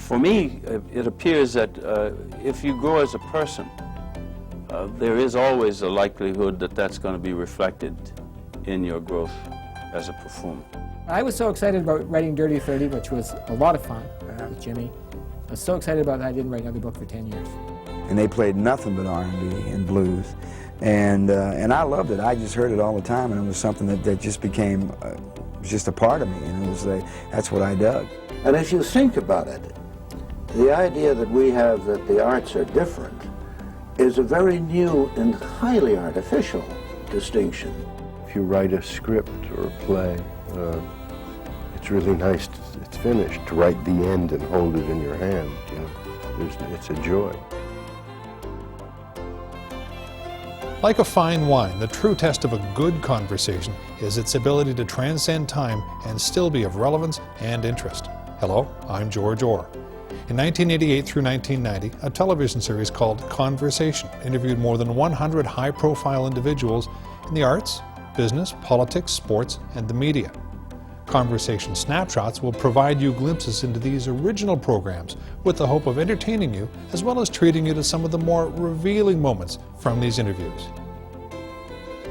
For me, it appears that if you grow as a person, there is always a likelihood that that's going to be reflected in your growth as a performer. I was so excited about writing Dirty 30, which was a lot of fun with Jimmy. I was so excited about that I didn't write another book for 10 years. And they played nothing but R&B and blues. And I loved it. I just heard it all the time, and it was something that just became just a part of me, and it was that's what I dug. And if you think about it, the idea that we have that the arts are different is a very new and highly artificial distinction. If you write a script or a play, it's really nice, it's finished, to write the end and hold it in your hand, you know. It's a joy. Like a fine wine, the true test of a good conversation is its ability to transcend time and still be of relevance and interest. Hello, I'm George Orr. In 1988 through 1990, a television series called Conversation interviewed more than 100 high-profile individuals in the arts, business, politics, sports, and the media. Conversation Snapshots will provide you glimpses into these original programs with the hope of entertaining you as well as treating you to some of the more revealing moments from these interviews.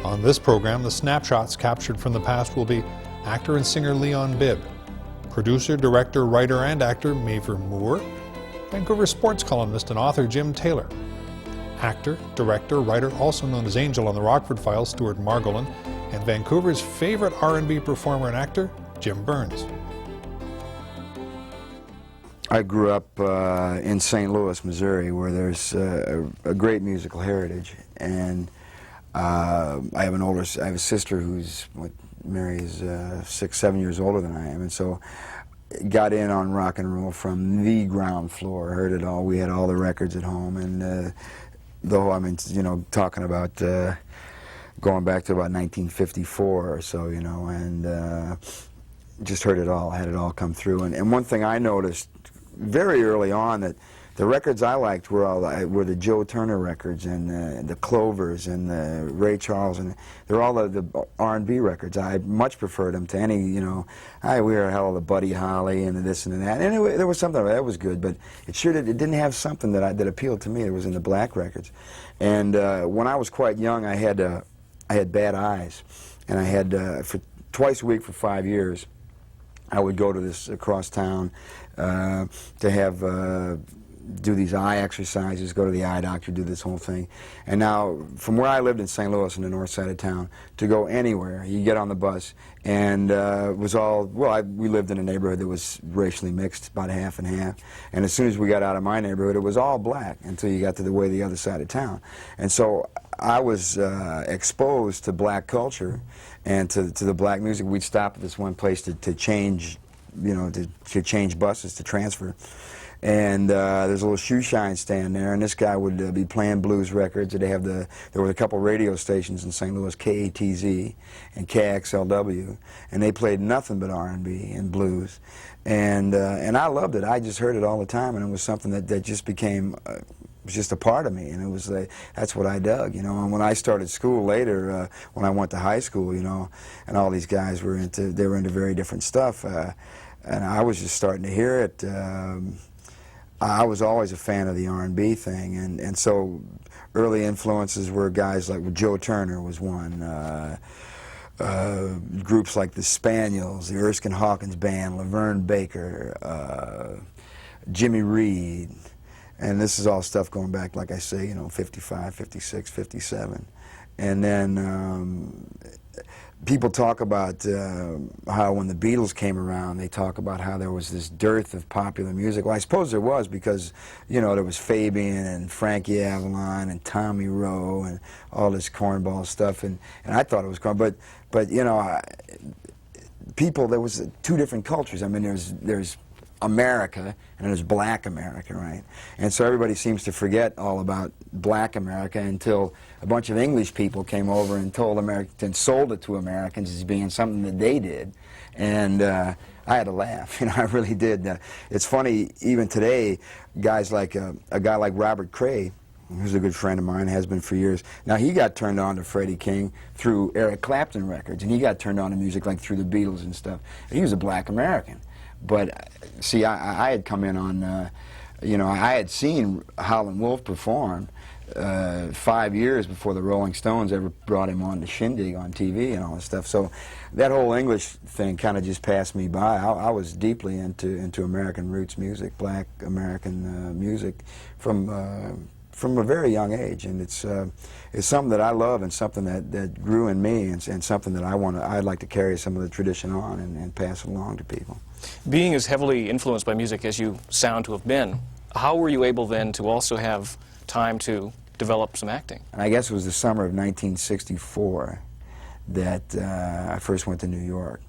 On this program, the snapshots captured from the past will be actor and singer Leon Bibb, producer, director, writer, and actor Mavor Moore, Vancouver sports columnist and author Jim Taylor, actor, director, writer, also known as Angel on the Rockford Files, Stuart Margolin, and Vancouver's favorite R&B performer and actor, Jim Burns. I grew up in St. Louis, Missouri, where there's a great musical heritage, and I have a sister who's Mary is 6-7 years older than I am, and so got in on rock and roll from the ground floor. Heard it all. We had all the records at home, and though I mean, you know, talking about going back to about 1954 or so, you know, and just heard it all, had it all come through. And one thing I noticed very early on, that the records I liked were the Joe Turner records and the Clovers and the Ray Charles, and they're all the R&B records. I much preferred them to any, you know, we were a hell of the Buddy Holly and this and that. And anyway, there was something that was good, but it didn't have something that appealed to me. It was in the black records. And when I was quite young, I had bad eyes, and I had for twice a week for 5 years, I would go to this across town to have do these eye exercises, go to the eye doctor, do this whole thing. And now, from where I lived in St. Louis, in the north side of town, to go anywhere, you get on the bus, and it was all, well, we lived in a neighborhood that was racially mixed, about half and half. And as soon as we got out of my neighborhood, it was all black until you got to the other side of town. And so I was exposed to black culture and to the black music. We'd stop at this one place to change, you know, to change buses, to transfer. And there's a little shoe shine stand there, and this guy would be playing blues records. There were a couple radio stations in St. Louis, KATZ and KXLW, and they played nothing but R&B and blues. And I loved it. I just heard it all the time, and it was something that just became was just a part of me, and it was that's what I dug, you know. And when I started school later, when I went to high school, you know, and all these guys were into very different stuff, and I was just starting to hear it. I was always a fan of the R&B thing, and so early influences were guys like Joe Turner was one, groups like the Spaniels, the Erskine Hawkins Band, Laverne Baker, Jimmy Reed, and this is all stuff going back, like I say, you know, 55, 56, 57. And then people talk about how when the Beatles came around, they talk about how there was this dearth of popular music. Well, I suppose there was, because, you know, there was Fabian and Frankie Avalon and Tommy Rowe and all this cornball stuff, and I thought it was corn, but you know, there was two different cultures. I mean, there's America and there's black America, right? And so everybody seems to forget all about black America until a bunch of English people came over and sold it to Americans as being something that they did. And I had to laugh, you know, I really did. It's funny, even today, guys like a guy like Robert Cray, who's a good friend of mine, has been for years. Now, he got turned on to Freddie King through Eric Clapton records, and he got turned on to music like through the Beatles and stuff. He was a black American. But see, I had come in on, you know, I had seen Howlin' Wolf perform 5 years before the Rolling Stones ever brought him on the Shindig on TV and all this stuff. So that whole English thing kind of just passed me by. I was deeply into American roots music, black American music from a very young age, and it's something that I love and something that grew in me, and something that I'd like to carry some of the tradition on and pass it along to people. Being as heavily influenced by music as you sound to have been, how were you able then to also have time to develop some acting? And I guess it was the summer of 1964 that I first went to New York.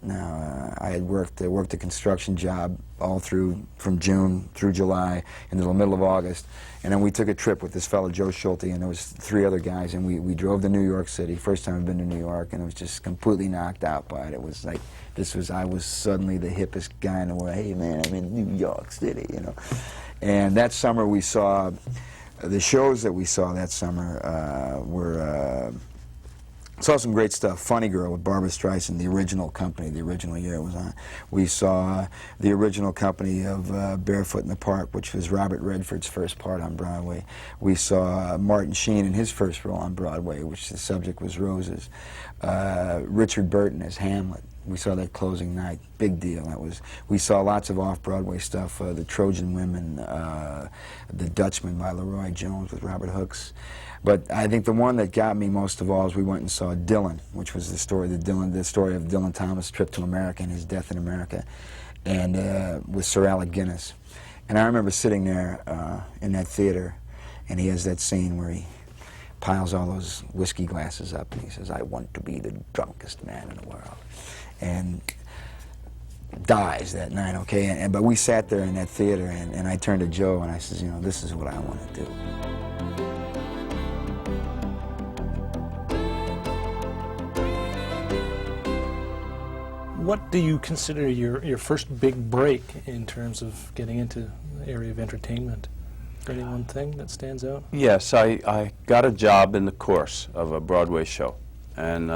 Now, I had worked a construction job all through, from June through July into the middle of August, and then we took a trip with this fellow Joe Schulte, and there was 3 other guys, and we drove to New York City. First time I've been to New York, and I was just completely knocked out by it. It was like, I was suddenly the hippest guy in the world. Hey man, I'm in New York City, you know. And that summer we saw, the shows that we saw that summer were, saw some great stuff. Funny Girl with Barbra Streisand, the original company, the original year it was on. We saw the original company of Barefoot in the Park, which was Robert Redford's first part on Broadway. We saw Martin Sheen in his first role on Broadway, which the subject was roses. Richard Burton as Hamlet. We saw that closing night, big deal. We saw lots of off-Broadway stuff, The Trojan Women, The Dutchman by Leroy Jones with Robert Hooks. But I think the one that got me most of all is we went and saw Dylan, which was the story of Dylan Thomas' trip to America and his death in America, and with Sir Alec Guinness. And I remember sitting there in that theater, and he has that scene where he piles all those whiskey glasses up, and he says, "I want to be the drunkest man in the world," and dies that night, okay? But we sat there in that theater, and I turned to Joe, and I says, you know, this is what I want to do. What do you consider your first big break in terms of getting into the area of entertainment? Is there any one thing that stands out? Yes, I got a job in the course of a Broadway show, and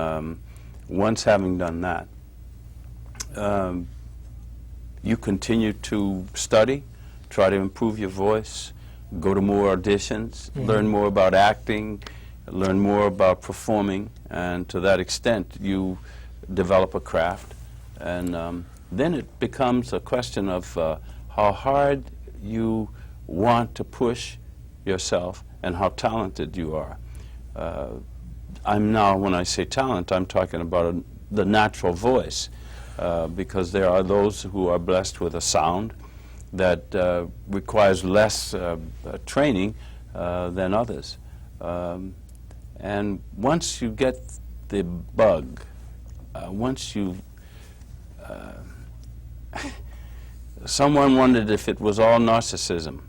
once having done that, you continue to study, try to improve your voice, go to more auditions, learn more about acting, learn more about performing, and to that extent you develop a craft. And then it becomes a question of how hard you want to push yourself and how talented you are. I'm now, when I say talent, I'm talking about the natural voice, because there are those who are blessed with a sound that requires less training than others. And once you get the bug, once you someone wondered if it was all narcissism.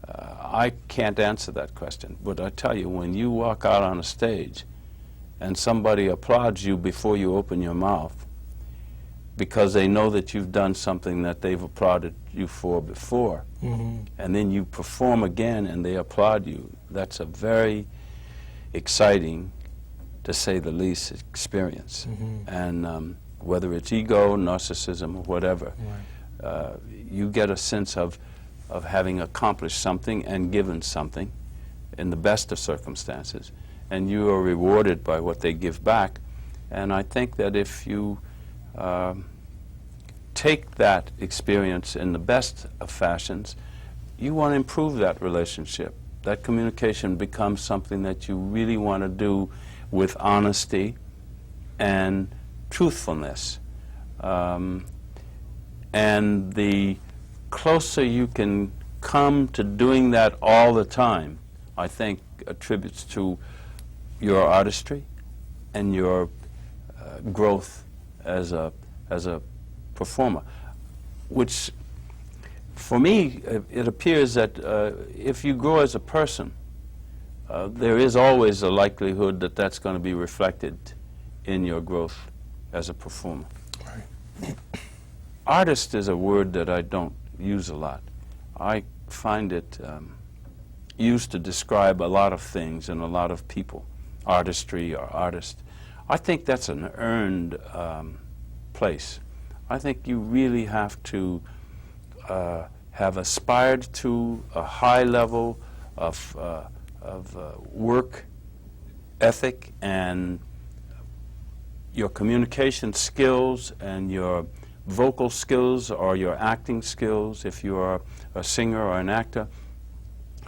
I can't answer that question, but I tell you, when you walk out on a stage and somebody applauds you before you open your mouth because they know that you've done something that they've applauded you for before, and then you perform again and they applaud you, that's a very exciting, to say the least, experience. And whether it's ego, narcissism, or whatever, you get a sense of having accomplished something and given something in the best of circumstances, and you are rewarded by what they give back. And I think that if you take that experience in the best of fashions, you want to improve that relationship. That communication becomes something that you really want to do with honesty and truthfulness. And the closer you can come to doing that all the time, I think attributes to your artistry and your growth as a performer, which for me it appears that if you grow as a person, there is always a likelihood that that's going to be reflected in your growth as a performer. Right. Artist is a word that I don't use a lot. I find it used to describe a lot of things and a lot of people, artistry or artist. I think that's an earned place. I think you really have to have aspired to a high level of work ethic, and your communication skills and your vocal skills or your acting skills, if you are a singer or an actor,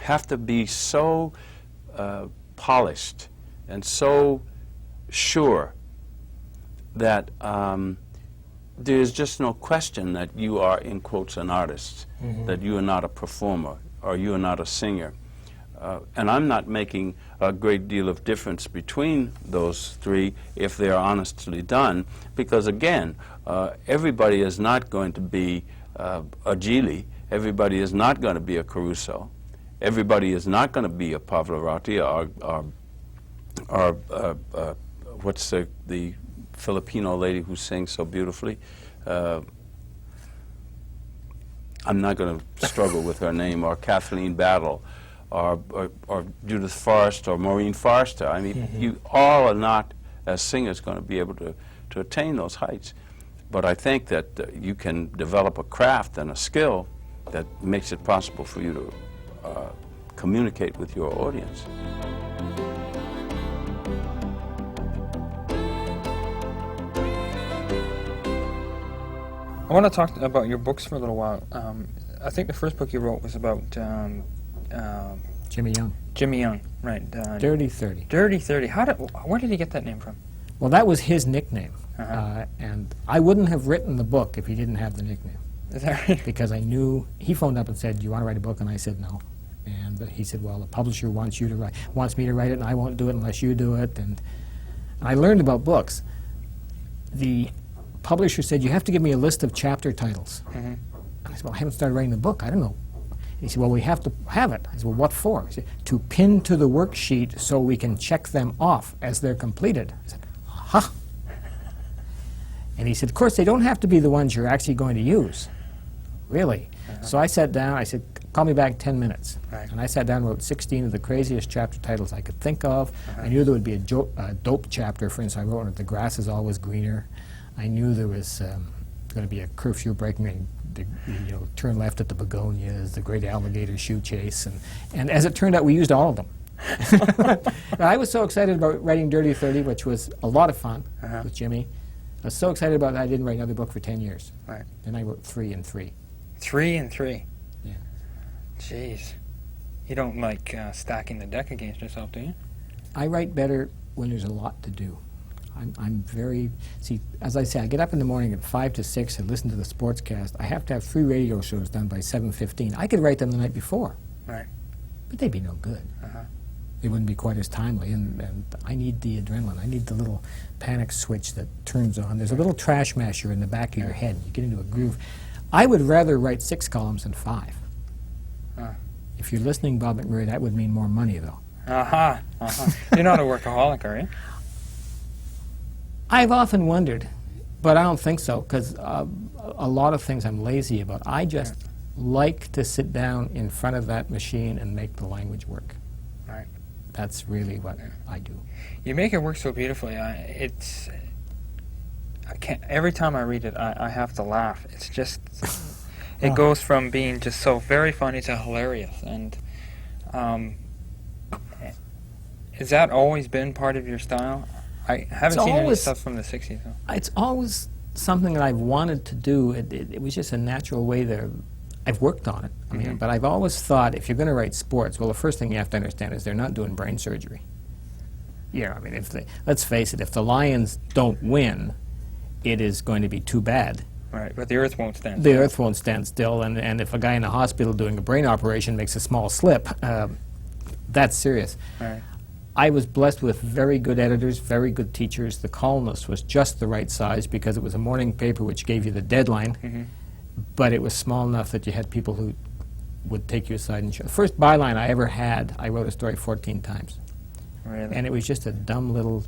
have to be so polished and so sure that there's just no question that you are, in quotes, an artist, that you are not a performer or you are not a singer. And I'm not making a great deal of difference between those three if they are honestly done, because again, everybody is not going to be a Geely, everybody is not going to be a Caruso, everybody is not going to be a Pavarotti or what's the Filipino lady who sings so beautifully. I'm not going to struggle with her name, or Kathleen Battle, or Judith Forrest, or Maureen Forster. I mean, you all are not, as singers, going to be able to attain those heights. But I think that you can develop a craft and a skill that makes it possible for you to communicate with your audience. I want to talk about your books for a little while. I think the first book you wrote was about Jimmy Young. Jimmy Young, right? Dirty 30. Dirty 30. Where did he get that name from? Well, that was his nickname. And I wouldn't have written the book if he didn't have the nickname. Is that right? Because I knew, he phoned up and said, "Do you want to write a book?" And I said no. And he said, "Well, the publisher wants me to write it, and I won't do it unless you do it." And I learned about books. The publisher said, "You have to give me a list of chapter titles." And I said, "Well, I haven't started writing the book. I don't know." And he said, "Well, we have to have it." I said, "Well, what for?" He said, "To pin to the worksheet so we can check them off as they're completed." I said, "Huh." And he said, "Of course, they don't have to be the ones you're actually going to use." Really? So I sat down, I said, "Call me back in 10 minutes. Right. And I sat down and wrote 16 of the craziest chapter titles I could think of. I knew there would be a dope chapter. For instance, I wrote that the grass is always greener. I knew there was going to be a curfew breaking, turn left at the begonias, the great alligator shoe chase, and as it turned out, we used all of them. I was so excited about writing Dirty 30, which was a lot of fun with Jimmy. I was so excited about that I didn't write another book for 10 years. Right. Then I wrote 3 and 3. 3 and 3. Yeah. Jeez. You don't like stacking the deck against yourself, do you? I write better when there's a lot to do. I'm very, as I say, I get up in the morning at 5 to 6 and listen to the sportscast. I have to have 3 radio shows done by 7:15. I could write them the night before. Right. But they'd be no good. They wouldn't be quite as timely, and I need the adrenaline. I need the little panic switch that turns on. There's a little trash masher in the back of your head. You get into a groove. I would rather write 6 columns than 5. If you're listening, Bob McMurray, that would mean more money, though. You're not a workaholic, are you? I've often wondered, but I don't think so, because a lot of things I'm lazy about. I just like to sit down in front of that machine and make the language work. Right. That's really what I do. You make it work so beautifully. I can't. Every time I read it, I have to laugh. It's just, it goes from being just so very funny to hilarious. And has that always been part of your style? I haven't seen any stuff from the 60s. Though. It's always something that I've wanted to do. It was just a natural way there. I've worked on it. I mean, but I've always thought if you're going to write sports, well, the first thing you have to understand is they're not doing brain surgery. I mean, let's face it, if the Lions don't win, it is going to be too bad. Right, but the Earth won't stand still. The Earth won't stand still, and if a guy in the hospital doing a brain operation makes a small slip, that's serious. Right. I was blessed with very good editors, very good teachers. The columnist was just the right size because it was a morning paper which gave you the deadline, but it was small enough that you had people who would take you aside and show. The first byline I ever had, I wrote a story 14 times. Really? And it was just a dumb little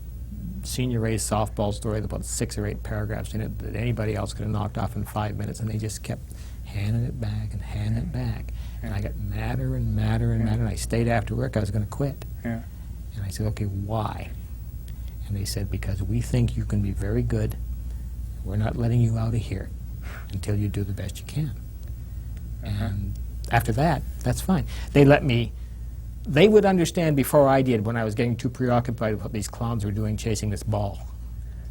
senior A softball story with about 6 or 8 paragraphs in it that anybody else could have knocked off in 5 minutes, and they just kept handing it back and handing it back. And I got madder and madder and madder, and I stayed after work. I was going to quit. Yeah. And I said, "Okay, why?" And they said, "Because we think you can be very good. We're not letting you out of here." until you do the best you can. And after that, that's fine. They would understand before I did when I was getting too preoccupied with what these clowns were doing chasing this ball.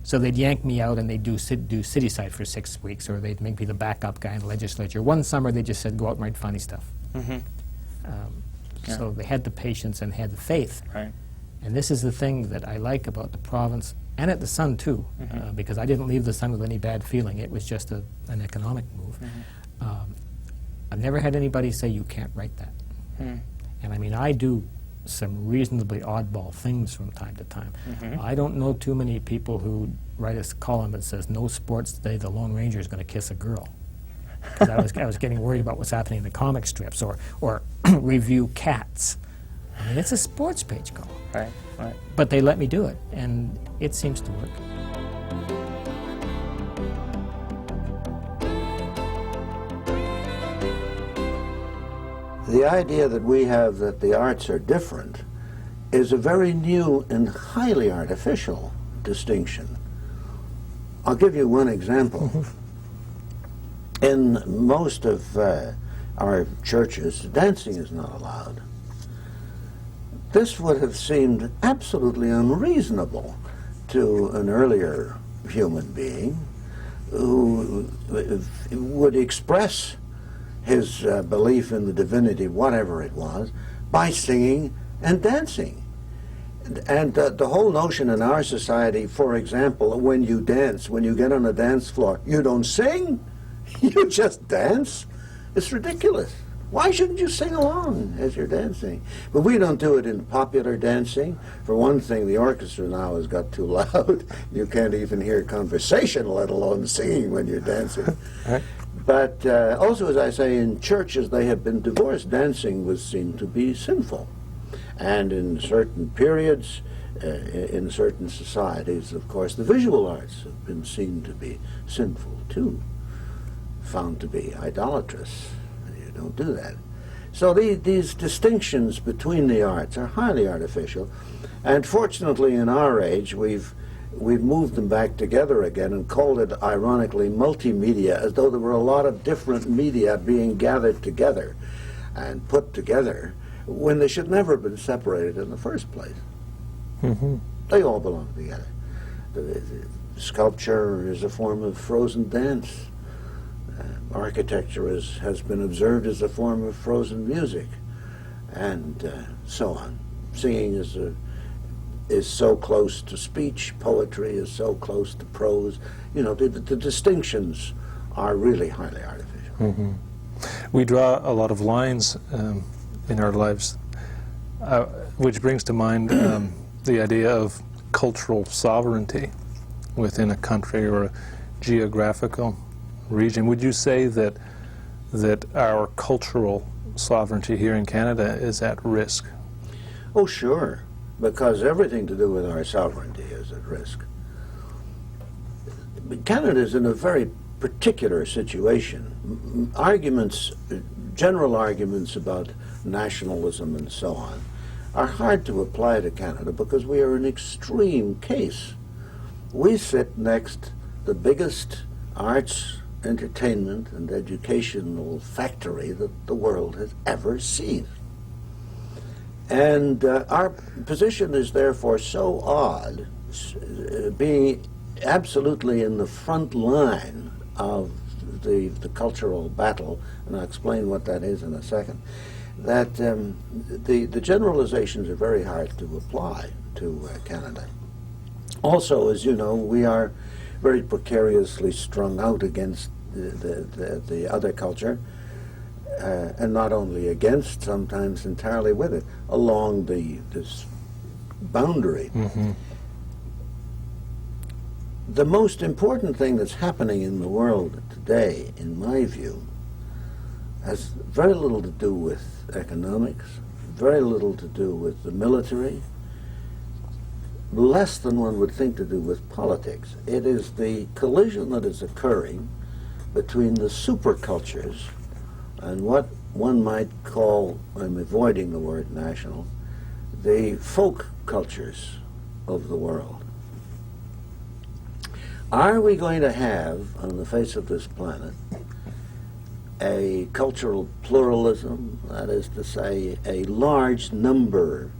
So they'd yank me out and they'd do city side for 6 weeks, or they'd make me the backup guy in the legislature. One summer they just said, go out and write funny stuff. So they had the patience and had the faith. Right. And this is the thing that I like about the province, and at the Sun too, because I didn't leave the Sun with any bad feeling. It was just an economic move. I've never had anybody say you can't write that. And I mean, I do some reasonably oddball things from time to time. I don't know too many people who write a column that says, no sports today, the Lone Ranger is going to kiss a girl. 'Cause I was getting worried about what's happening in the comic strips, or review Cats. I mean, it's a sports page column. Right, right. But they let me do it, and it seems to work. The idea that we have that the arts are different is a very new and highly artificial distinction. I'll give you one example. In most of our churches, dancing is not allowed. This would have seemed absolutely unreasonable to an earlier human being who would express his belief in the divinity, whatever it was, by singing and dancing. And the whole notion in our society, for example, when you dance, when you get on a dance floor, you don't sing, you just dance. It's ridiculous. Why shouldn't you sing along as you're dancing? But we don't do it in popular dancing. For one thing, the orchestra now has got too loud. You can't even hear conversation, let alone singing when you're dancing. Right. But also, as I say, in churches they have been divorced. Dancing was seen to be sinful. And in certain periods, in certain societies, of course, the visual arts have been seen to be sinful too, found to be idolatrous. You don't do that. So these distinctions between the arts are highly artificial. And fortunately, in our age, we've moved them back together again and called it, ironically, multimedia, as though there were a lot of different media being gathered together and put together when they should never have been separated in the first place. They all belong together. The sculpture is a form of frozen dance. Architecture has been observed as a form of frozen music, and so on. Singing is so close to speech. Poetry is so close to prose. You know, the distinctions are really highly artificial. We draw a lot of lines in our lives, which brings to mind the idea of cultural sovereignty within a country or a geographical region. Would you say that our cultural sovereignty here in Canada is at risk? Oh, sure, because everything to do with our sovereignty is at risk. Canada is in a very particular situation. General arguments about nationalism and so on are hard to apply to Canada because we are an extreme case. We sit next the biggest arts, entertainment, and educational factory that the world has ever seen. And our position is therefore so odd, being absolutely in the front line of the cultural battle, and I'll explain what that is in a second, that the generalizations are very hard to apply to Canada. Also, as you know, we are very precariously strung out against the other culture, and not only against, sometimes entirely with it, along this boundary. The most important thing that's happening in the world today, in my view, has very little to do with economics, very little to do with the military, less than one would think to do with politics. It is the collision that is occurring between the supercultures and what one might call, I'm avoiding the word national, the folk cultures of the world. Are we going to have, on the face of this planet, a cultural pluralism, that is to say, a large number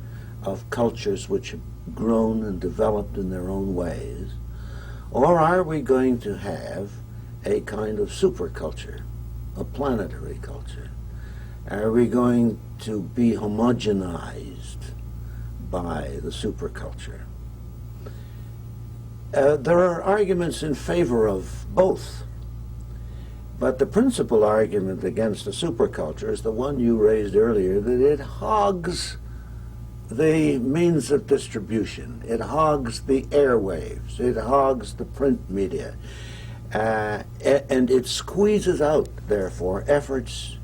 of cultures which have grown and developed in their own ways, or are we going to have a kind of superculture, a planetary culture? Are we going to be homogenized by the superculture? There are arguments in favor of both, but the principal argument against a superculture is the one you raised earlier, that it hogs the means of distribution, it hogs the airwaves, it hogs the print media, and it squeezes out, therefore, efforts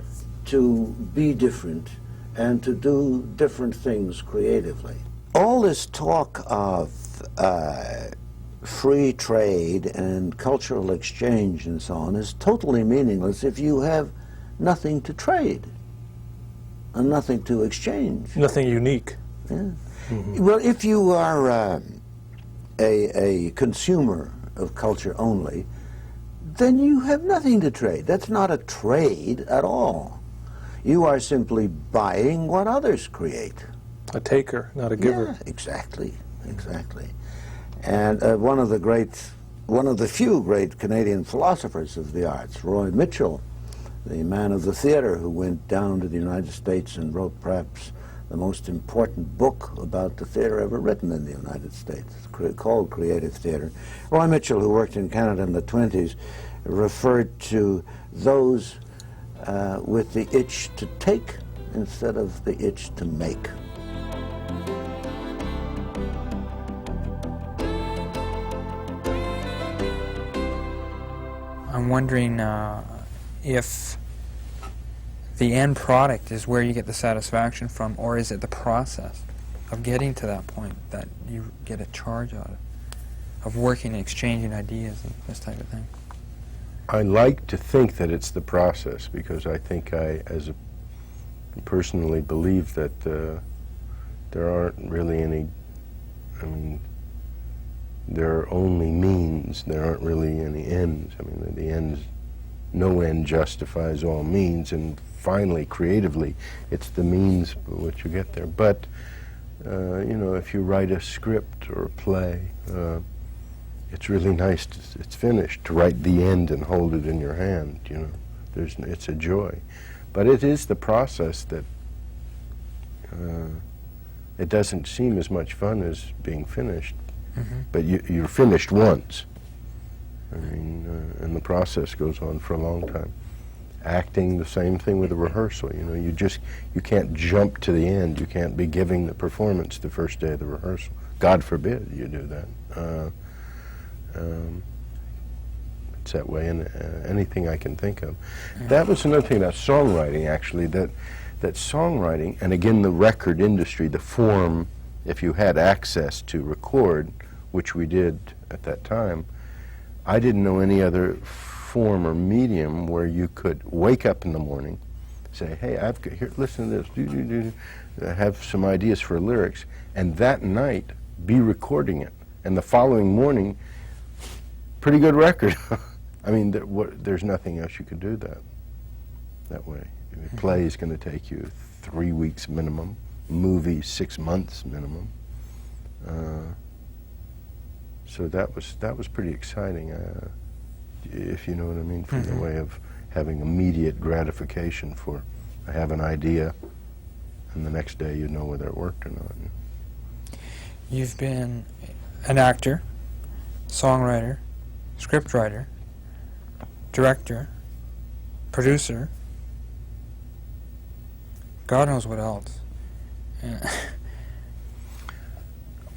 to be different and to do different things creatively. All this talk of free trade and cultural exchange and so on is totally meaningless if you have nothing to trade and nothing to exchange. Nothing unique. Yeah. Well, if you are a consumer of culture only, then you have nothing to trade. That's not a trade at all. You are simply buying what others create. A taker, not a giver. Yeah, exactly, exactly. And one of the few great Canadian philosophers of the arts, Roy Mitchell, the man of the theater who went down to the United States and wrote perhaps the most important book about the theater ever written in the United States, called Creative Theater. Roy Mitchell, who worked in Canada in the 20s, referred to those with the itch to take instead of the itch to make. I'm wondering if the end product is where you get the satisfaction from, or is it the process of getting to that point that you get a charge out of working and exchanging ideas and this type of thing? I like to think that it's the process, because I think personally believe that there aren't really any, there are only means, there aren't really any ends. The ends, no end justifies all means, and finally, creatively, it's the means by which you get there. But, if you write a script or a play, it's really nice, it's finished, to write the end and hold it in your hand, it's a joy. But it is the process that, it doesn't seem as much fun as being finished. But you're finished once. And the process goes on for a long time. Acting, the same thing with a rehearsal. You can't jump to the end. You can't be giving the performance the first day of the rehearsal. God forbid you do that. It's that way in anything I can think of. That was another thing about songwriting, actually, that songwriting, and again the record industry, the form, if you had access to record, which we did at that time, I didn't know any other form or medium where you could wake up in the morning, say, hey, I've got, here, listen to this, have some ideas for lyrics, and that night be recording it, and the following morning, pretty good record. There's nothing else you could do that way. A play is going to take you 3 weeks minimum, movie 6 months minimum. So that was pretty exciting, if you know what I mean, from the way of having immediate gratification for, I have an idea, and the next day you know whether it worked or not. You've been an actor, songwriter, scriptwriter, director, producer, God knows what else.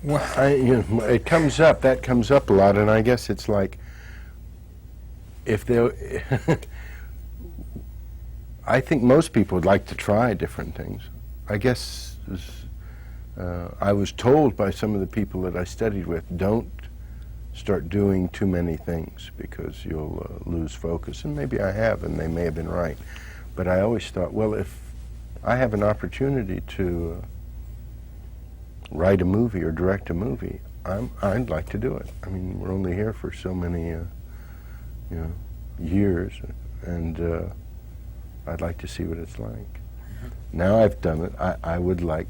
It comes up, that comes up a lot, and I guess it's like, if they, I think most people would like to try different things. I guess I was told by some of the people that I studied with, don't start doing too many things because you'll lose focus, and maybe I have, and they may have been right. But I always thought, well, if I have an opportunity to write a movie or direct a movie, I'd like to do it. I mean, we're only here for so many, years, and I'd like to see what it's like. Now I've done it. I would like.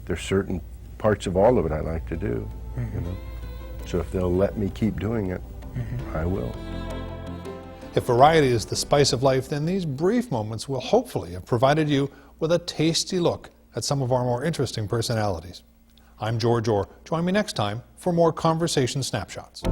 There's certain parts of all of it I like to do. So if they'll let me keep doing it, I will. If variety is the spice of life, then these brief moments will hopefully have provided you with a tasty look at some of our more interesting personalities. I'm George Orr. Join me next time for more Conversation Snapshots.